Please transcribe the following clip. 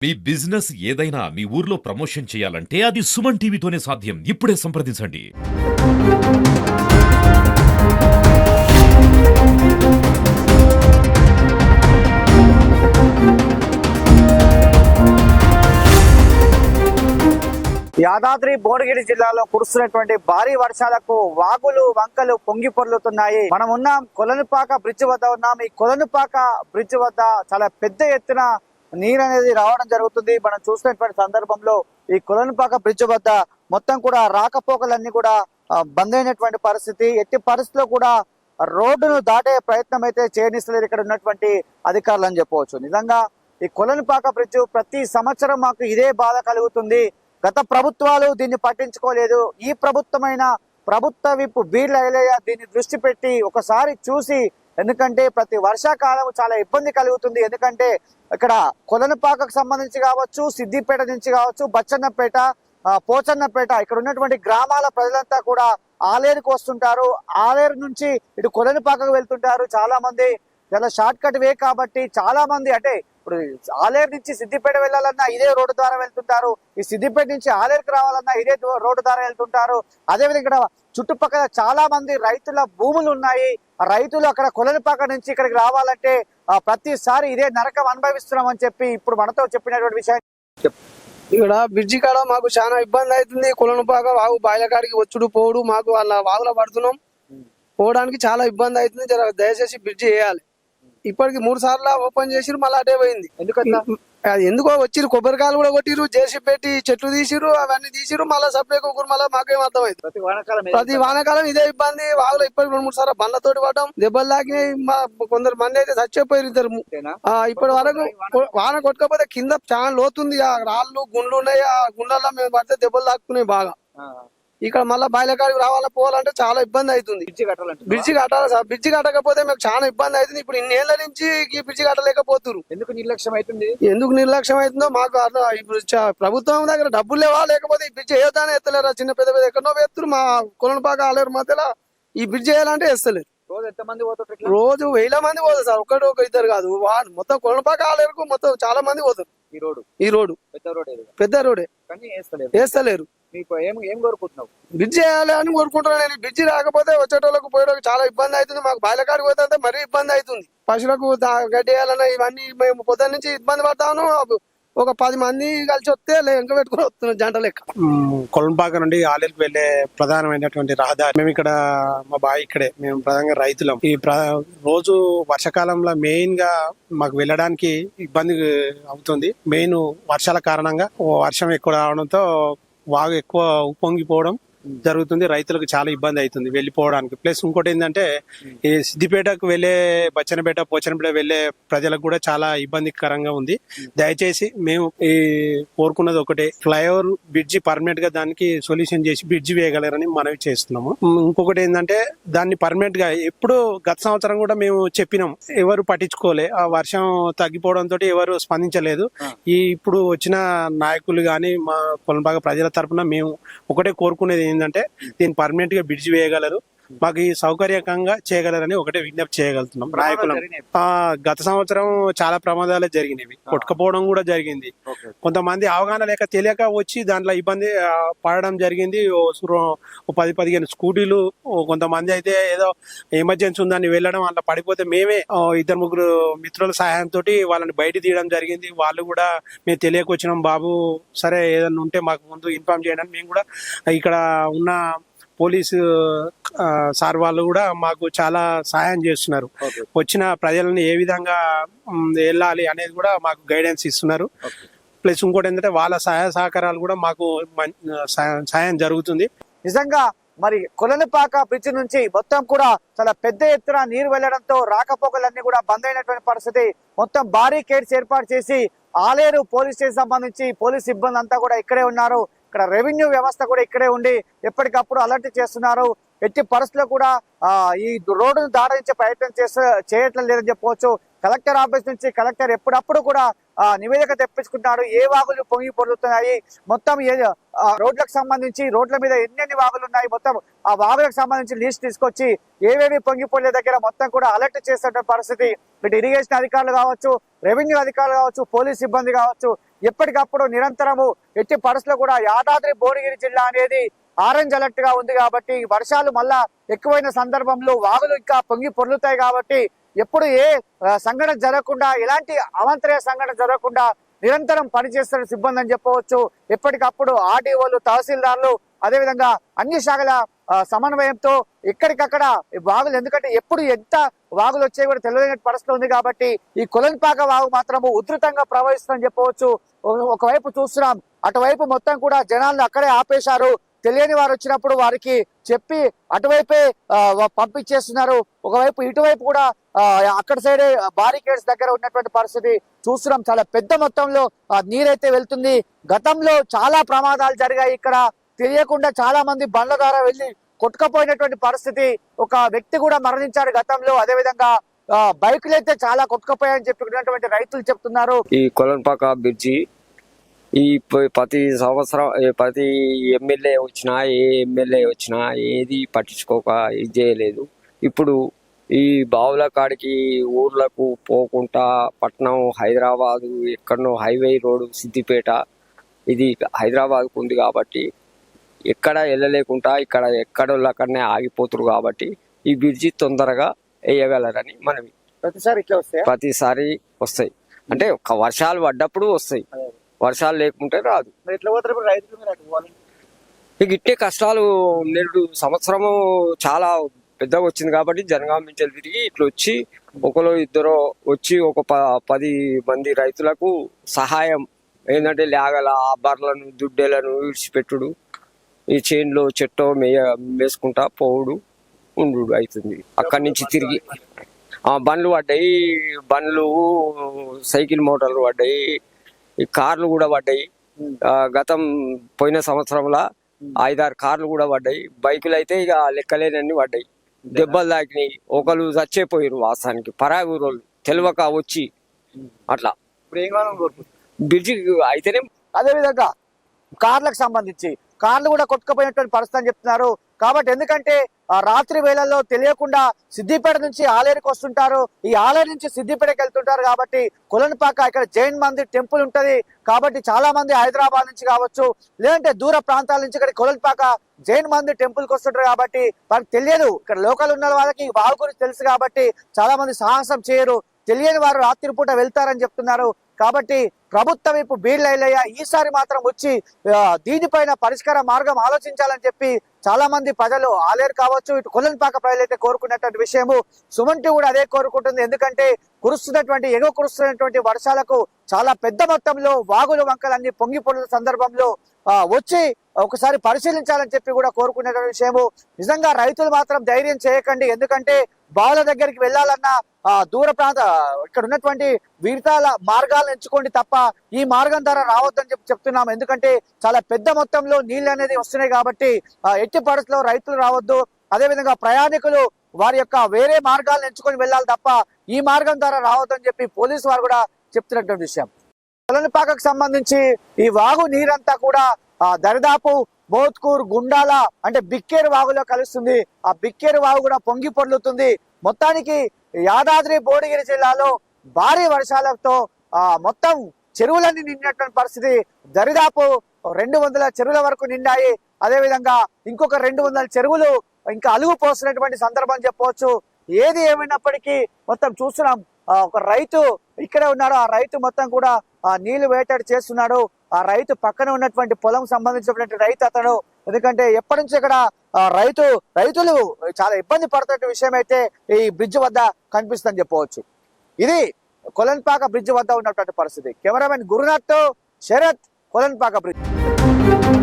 మీ business ఏదైనా మీ ఊర్లో promotion చేయాలంటే అది సుమన్ టీవీతోనే సాధ్యం. ఇప్పుడే సంప్రదించండి. యాదాద్రి భువనగిరి జిల్లాలో కురుస్తున్నటువంటి భారీ వర్షాలకు వాగులు వంకలు పొంగి పొర్లుతున్నాయి. మనం ఉన్నాం కొలనుపాక బ్రిడ్జ్ వద్ద ఉన్నాం. ఈ కొలనుపాక బ్రిడ్జ్ వద్ద చాలా పెద్ద ఎత్తున నీరు అనేది రావడం జరుగుతుంది. మనం చూసినటువంటి సందర్భంలో ఈ కొలనుపాక బ్రిడ్జ్ వద్ద మొత్తం కూడా రాకపోకలన్నీ కూడా బంద్ అయినటువంటి పరిస్థితి. ఎట్టి పరిస్థితిలో కూడా రోడ్డును దాటే ప్రయత్నం అయితే చేయనిస్తలేదు ఇక్కడ ఉన్నటువంటి అధికారులు అని చెప్పవచ్చు. నిజంగా ఈ కొలనుపాక బ్రిడ్జ్ ప్రతి సంవత్సరం మాకు ఇదే బాధ కలుగుతుంది. గత ప్రభుత్వాలు దీన్ని పట్టించుకోలేదు. ఈ ప్రభుత్వ విప్పు బీర్ల ఐలయ్య దీన్ని దృష్టి పెట్టి ఒకసారి చూసి, ఎందుకంటే ప్రతి వర్షాకాలం చాలా ఇబ్బంది కలుగుతుంది. ఎందుకంటే ఇక్కడ కొలనుపాకకు సంబంధించి కావచ్చు, సిద్దిపేట నుంచి కావచ్చు, బచ్చన్నపేట, పోచన్నపేట ఇక్కడ ఉన్నటువంటి గ్రామాల ప్రజలంతా కూడా ఆలేరుకు వస్తుంటారు. ఆలేరు నుంచి ఇటు కొలనుపాకకు వెళ్తుంటారు. చాలా మంది చాలా షార్ట్ కట్ వే కాబట్టి చాలా మంది అంటే ఇప్పుడు ఆలేరు నుంచి సిద్దిపేట వెళ్ళాలన్నా ఇదే రోడ్డు ద్వారా వెళ్తుంటారు. ఈ సిద్దిపేట నుంచి ఆలేరుకు రావాలన్నా ఇదే రోడ్డు ద్వారా వెళ్తుంటారు. అదేవిధంగా ఇక్కడ చుట్టుపక్కల చాలా మంది రైతుల భూములు ఉన్నాయి. రైతులు అక్కడ కొలనుపాక నుంచి ఇక్కడికి రావాలంటే ప్రతిసారి ఇదే నరకం అనుభవిస్తున్నాం అని చెప్పి ఇప్పుడు మనతో చెప్పినటువంటి విషయం. ఇక్కడ బ్రిడ్జి కాడ మాకు చాలా ఇబ్బంది అవుతుంది. కొలనుపాక వాగు బాయిల కాడికి వచ్చుడు పోడు మాకు వాళ్ళ వాగులో పడుతున్నాం. పోవడానికి చాలా ఇబ్బంది అవుతుంది. దయచేసి బ్రిడ్జి వేయాలి. ఇప్పటికి 3 సార్లు ఓపెన్ చేసిరు, మళ్ళీ అటే పోయింది. ఎందుకో వచ్చిరు, కొబ్బరికాయలు కూడా కొట్టిరు, జేసీ పెట్టి చెట్లు తీసిరు, అవన్నీ తీసిరు, మళ్ళీ సప్లై కుక్కరు. మళ్ళీ మాకేం అర్థమైంది. ప్రతి వానకాలం ఇదే ఇబ్బంది. వాగులో ఇప్పటికి 2-3 సార్లు బండ్లతోటి పడ్డాం, దెబ్బలు తాకినాయి. కొందరు మంది అయితే చచ్చిపోయారు ఇద్దరు. ఇప్పటి వరకు వాన కొట్టకపోతే కింద చాలా లోతుంది. ఆ రాళ్ళు గుండ్లు ఉన్నాయి. ఆ గుండెల్లో మేము పడితే దెబ్బలు తాకుతున్నాయి బాగా. ఇక్కడ మళ్ళీ బాయిలకాడికి రావాలా పోవాలంటే చాలా ఇబ్బంది అవుతుంది. బ్రిడ్జి కట్టాలి సార్. బ్రిడ్జి కట్టకపోతే మాకు చాలా ఇబ్బంది అవుతుంది. ఇప్పుడు ఇన్నేళ్ల నుంచి ఈ బ్రిడ్జి కట్టలేకపోతున్నారు. ఎందుకు నిర్లక్ష్యం అవుతుంది? ఎందుకు నిర్లక్ష్యం అవుతుందో మాకు ఇప్పుడు ప్రభుత్వం దగ్గర డబ్బులు లేవా, లేకపోతే ఈ బ్రిడ్జి వేయొద్దని ఎత్తలేరా? చిన్న పెద్ద ఎక్కడో వేస్తున్నారు. మా కొలనుపాక ఆలేరు మధ్యలో ఈ బ్రిడ్జి వేయాలంటే వేస్తలేరు. రోజు 1000 మంది పోతారు సార్. ఒక ఇద్దరు కాదు, మొత్తం కొలనుపాక ఆలేరుకు మొత్తం చాలా మంది పోతారు. ఈ రోడ్డు పెద్ద రోడే వేస్తలేరు. ఏం కోరుకుంటున్నావు? బ్రిడ్జి వేయాలి అని కోరుకుంటున్నాను నేను. బ్రిడ్జి రాకపోతే వచ్చేటోళ్ళకు పోయేటోళ్ళకి చాలా ఇబ్బంది అవుతుంది. మాకు బాయిలకాడికి పోతే మరీ ఇబ్బంది అవుతుంది. పశువులకు గడ్డి వేయాలన్నా ఇవన్నీ మేము పొద్దున్న నుంచి ఇబ్బంది పడతాను. ఒక 10 మంది కలిసి వస్తే లెక్క పెట్టుకుని వస్తున్నాం జంట లెక్క. కొలంపాక నుండి ఆలేరుకు వెళ్లే ప్రధానమైనటువంటి రహదారి. మేము ఇక్కడ మా బావి ఇక్కడే. మేము ప్రధానంగా రైతులం. ఈ రోజు వర్షాకాలంలో మెయిన్ గా మాకు వెళ్ళడానికి ఇబ్బంది అవుతుంది. మెయిన్ వర్షాల కారణంగా వర్షం ఎక్కువ రావడంతో వాగు ఎక్కువ ఉప్పొంగిపోవడం జరుగుతుంది. రైతులకు చాలా ఇబ్బంది అవుతుంది వెళ్ళిపోవడానికి. ప్లస్ ఇంకోటి ఏంటంటే ఈ సిద్దిపేటకు వెళ్లే బచ్చన్నపేట, పోచన్నపేట వెళ్లే ప్రజలకు కూడా చాలా ఇబ్బందికరంగా ఉంది. దయచేసి మేము ఈ కోరుకున్నది ఒకటే, ఫ్లైఓవర్ బ్రిడ్జి పర్మనెంట్ గా దానికి సొల్యూషన్ చేసి బ్రిడ్జి వేయగలరని మనవి చేస్తున్నాము. ఇంకొకటి ఏంటంటే దాన్ని పర్మనెంట్ గా ఎప్పుడు గత సంవత్సరం కూడా మేము చెప్పినాం, ఎవరు పట్టించుకోలే. ఆ వర్షం తగ్గిపోవడంతో ఎవరు స్పందించలేదు. ఇప్పుడు వచ్చిన నాయకులు గాని మా కొలంపాక ప్రజల తరఫున మేము ఒకటే కోరుకునేది ఏంటంటే దీన్ని పర్మనెంట్ గా బ్రిడ్జ్ వేయగలరు, మాకు ఈ సౌకర్యకంగా చేయగలరని ఒకటే విజ్ఞప్తి చేయగలుగుతున్నాం నాయకులం. గత సంవత్సరం చాలా ప్రమాదాలు జరిగినవి, కొట్టుకపోవడం కూడా జరిగింది. కొంతమంది అవగాహన లేక తెలియక వచ్చి దాంట్లో ఇబ్బంది పడడం జరిగింది. 10-15 స్కూటీలు, కొంతమంది అయితే ఏదో ఎమర్జెన్సీ ఉందని వెళ్ళడం, అట్లా పడిపోతే మేమే 2-3 మిత్రుల సహాయంతో వాళ్ళని బయట తీయడం జరిగింది. వాళ్ళు కూడా మేము తెలియక వచ్చినాం బాబు, సరే ఏదన్నా ఉంటే మాకు ముందు ఇన్ఫార్మ్ చేయడానికి మేము కూడా ఇక్కడ ఉన్న పోలీసు సార్ వాళ్ళు కూడా మాకు చాలా సహాయం చేస్తున్నారు. వచ్చిన ప్రజలను ఏ విధంగా వెళ్ళాలి అనేది కూడా మాకు గైడెన్స్ ఇస్తున్నారు. ప్లస్ ఇంకోటి ఏంటంటే వాళ్ళ సహాయ సహకారాలు కూడా మాకు సహాయం జరుగుతుంది. నిజంగా మరి కొలనుపాక బ్రిడ్జ్ నుంచి మొత్తం కూడా చాలా పెద్ద ఎత్తున నీరు వెళ్లడంతో రాకపోకలన్నీ కూడా బంద్ అయినటువంటి పరిస్థితి. మొత్తం బారికేడ్స్ ఏర్పాటు చేసి ఆలేరు పోలీస్ స్టేషన్ సంబంధించి పోలీస్ సిబ్బంది అంతా కూడా ఇక్కడే ఉన్నారు. ఇక్కడ రెవెన్యూ వ్యవస్థ కూడా ఇక్కడే ఉండి ఎప్పటికప్పుడు అలర్ట్ చేస్తున్నారు. ఎట్టి పరిస్థితుల్లో కూడా ఈ రోడ్డును దాటించే ప్రయత్నం చేయట్లేదు లేదని చెప్పవచ్చు. కలెక్టర్ ఆఫీస్ నుంచి కలెక్టర్ ఎప్పుడప్పుడు కూడా నివేదిక తెప్పించుకుంటారు. ఏ వాగులు పొంగి పొరులుతున్నాయి, మొత్తం రోడ్లకు సంబంధించి రోడ్ల మీద ఎన్ని వాగులు ఉన్నాయి, మొత్తం ఆ వాగులకు సంబంధించి లిస్ట్ తీసుకొచ్చి ఏవేవి పొంగిపోలే దగ్గర మొత్తం కూడా అలర్ట్ చేస్తున్న పరిస్థితి. ఇటు ఇరిగేషన్ అధికారులు కావచ్చు, రెవెన్యూ అధికారులు కావచ్చు, పోలీస్ సిబ్బంది కావచ్చు, ఎప్పటికప్పుడు నిరంతరము ఎట్టి పరిస్థితుల్లో కూడా యాదాద్రి భువనగిరి జిల్లా అనేది ఆరెంజ్ అలర్ట్ గా ఉంది కాబట్టి వర్షాలు మళ్ళా ఎక్కువైన సందర్భంలో వాగులు ఇంకా పొంగి పొర్లుతాయి కాబట్టి ఎప్పుడు ఏ సంఘటన జరగకుండా ఎలాంటి అవాంతరీయ సంఘటన జరగకుండా నిరంతరం పనిచేస్తున్న సిబ్బంది అని చెప్పవచ్చు. ఎప్పటికప్పుడు ఆర్డీఓలు, తహసీల్దార్లు, అదేవిధంగా అన్ని శాఖల సమన్వయంతో ఎక్కడికక్కడ వాగులు, ఎందుకంటే ఎప్పుడు ఎంత వాగులు వచ్చాయి కూడా తెలియని పరిస్థితి ఉంది కాబట్టి ఈ కొలన్పాక వాగు మాత్రము ఉధృతంగా ప్రవహిస్తుందని చెప్పవచ్చు. ఒకవైపు చూస్తున్నాం, అటువైపు మొత్తం కూడా జనాలను అక్కడే ఆపేశారు. తెలియని వారు వచ్చినప్పుడు వారికి చెప్పి అటువైపే పంపించేస్తున్నారు. ఒకవైపు ఇటువైపు కూడా అక్కడ సైడే బారికేడ్స్ దగ్గర ఉన్నటువంటి పరిస్థితి చూస్తున్నాం. చాలా పెద్ద మొత్తంలో నీరైతే వెళ్తుంది. గతంలో చాలా ప్రమాదాలు జరిగాయి ఇక్కడ, తెలియకుండా చాలా మంది బండ్ల ద్వారా వెళ్లి కొట్టుకపోయినటువంటి పరిస్థితి. ఒక వ్యక్తి కూడా మరణించాడు గతంలో. అదేవిధంగా బైకులు అయితే చాలా కొట్టుకపోయాయని చెప్పినటువంటి రైతులు చెప్తున్నారు. ఈ కొలన్పాక బ్రిడ్జి ఈ ప్రతి సంవత్సరం ప్రతి ఎమ్మెల్యే వచ్చినా వచ్చినా ఏది పట్టించుకోక ఇది చేయలేదు. ఇప్పుడు ఈ బావుల కాడికి ఊర్లకు పోకుండా పట్నం, హైదరాబాదు, ఎక్కడనో హైవే రోడ్డు సిద్దిపేట, ఇది హైదరాబాద్కు ఉంది కాబట్టి ఎక్కడ వెళ్ళలేకుండా ఇక్కడ ఎక్కడోళ్ళక్కడనే ఆగిపోతురు కాబట్టి ఈ బ్రిడ్జి తొందరగా వేయగలరని మనవి. ప్రతిసారి వస్తాయి అంటే వర్షాలు పడ్డప్పుడు వస్తాయి, వర్షాలు లేకుంటే రాదు. ఇక ఇట్టే కష్టాలు నేడు సంవత్సరము చాలా పెద్దగా వచ్చింది కాబట్టి జనగాం నుంచి తిరిగి ఇట్లా వచ్చి ఒకరు ఇద్దరు వచ్చి ఒక 10 మంది రైతులకు సహాయం ఏంటంటే లేగల బర్రెలను, దుడ్డెలను విడిచిపెట్టుడు, ఈ చేన్లో చెట్టు మేసుకుంటా పోవుడు ఉండు అవుతుంది. అక్కడి నుంచి తిరిగి బండ్లు పడ్డాయి, బండ్లు సైకిల్ మోటార్లు పడ్డాయి, ఈ కార్లు కూడా పడ్డాయి. గతం పోయిన సంవత్సరంలో 5-6 కార్లు కూడా పడ్డాయి. బైకులు అయితే ఇక లెక్కలేనన్ని పడ్డాయి. దెబ్బలు తాకినాయి. ఒకరు చచ్చిపోయారు వాస్తవానికి, పరాగూరోళ్ళు తెలియక వచ్చి అట్లా. బ్రిడ్జి అయితేనే. అదేవిధంగా కార్లకు సంబంధించి కార్లు కూడా కొట్టుకుపోయినటువంటి పరిస్థితి అని చెప్తున్నారు. కాబట్టి ఎందుకంటే రాత్రి వేళల్లో తెలియకుండా సిద్దిపేట నుంచి ఆలేరుకి వస్తుంటారు, ఈ ఆలేరు నుంచి సిద్దిపేటకి వెళ్తుంటారు. కాబట్టి కొలన్పాక ఇక్కడ జైన్ మందిర్ టెంపుల్ ఉంటది కాబట్టి చాలా మంది హైదరాబాద్ నుంచి కావచ్చు, లేదంటే దూర ప్రాంతాల నుంచి ఇక్కడ కొలన్పాక జైన్ మందిర్ టెంపుల్ కి వస్తుంటారు. కాబట్టి వారికి తెలియదు, ఇక్కడ లోకల్ ఉన్న వాళ్ళకి వాగు గురించి తెలుసు కాబట్టి చాలా మంది సాహసం చేయరు. తెలియని వారు రాత్రిపూట వెళ్తారని చెప్తున్నారు. కాబట్టి ప్రభుత్వం వైపు బీళ్ళయ్య ఈసారి మాత్రం వచ్చి దీనిపైన పరిష్కార మార్గం ఆలోచించాలని చెప్పి చాలా మంది ప్రజలు ఆలేరు కావచ్చు, ఇటు కొలన్పాక ప్రజలు అయితే కోరుకున్నటువంటి విషయము. సుమన్ టీవీ కూడా అదే కోరుకుంటుంది. ఎందుకంటే ఎగువ కురుస్తున్నటువంటి వర్షాలకు చాలా పెద్ద మొత్తంలో వాగులు, వంకలన్నీ పొంగి పొర్లిన సందర్భంలో వచ్చి ఒకసారి పరిశీలించాలని చెప్పి కూడా కోరుకునే విషయము. నిజంగా రైతులు మాత్రం ధైర్యం చేయకండి, ఎందుకంటే బావుల దగ్గరికి వెళ్ళాలన్నా దూర ప్రాంత ఇక్కడ ఉన్నటువంటి విడతాల మార్గాలను ఎంచుకోండి తప్ప ఈ మార్గం ద్వారా రావద్దని చెప్తున్నాం. ఎందుకంటే చాలా పెద్ద మొత్తంలో నీళ్ళు అనేది వస్తున్నాయి కాబట్టి ఎట్టి పరిస్థితుల్లో రైతులు రావద్దు. అదేవిధంగా ప్రయాణికులు వారి యొక్క వేరే మార్గాలను ఎంచుకొని వెళ్ళాలి తప్ప ఈ మార్గం ద్వారా రావద్దని చెప్పి పోలీసు వారు కూడా చెప్తున్నటువంటి విషయం. కొలన్పాకకు సంబంధించి ఈ వాగు నీరంతా కూడా దరిదాపు బోత్కూర్, గుండాల అంటే బిక్కేరు వాగులో కలుస్తుంది. ఆ బిక్కేరు వాగు కూడా పొంగి పొర్లుతుంది. మొత్తానికి యాదాద్రి భువనగిరి జిల్లాలో భారీ వర్షాలతో మొత్తం చెరువులన్నీ నిండినటువంటి పరిస్థితి. దరిదాపు 200 చెరువుల వరకు నిండాయి. అదేవిధంగా ఇంకొక 200 చెరువులు ఇంకా అలుగు పోసినటువంటి సందర్భం చెప్పవచ్చు. ఏది ఏమైనప్పటికీ మొత్తం చూస్తున్నాం, ఒక రైతు ఇక్కడే ఉన్నాడు. ఆ రైతు మొత్తం కూడా నీళ్లు వేటాడి చేస్తున్నాడు. ఆ రైతు పక్కన ఉన్నటువంటి పొలం సంబంధించినటువంటి రైతు అతడు. ఎందుకంటే ఎప్పటి నుంచి ఇక్కడ రైతులు చాలా ఇబ్బంది పడుతున్న విషయం అయితే ఈ బ్రిడ్జ్ వద్ద కనిపిస్తుందని చెప్పవచ్చు. ఇది కొలన్పాక బ్రిడ్జ్ వద్ద ఉన్నటువంటి పరిస్థితి. కెమెరామెన్ గురునాథ్ తో శరత్, కొలన్పాక బ్రిడ్జ్.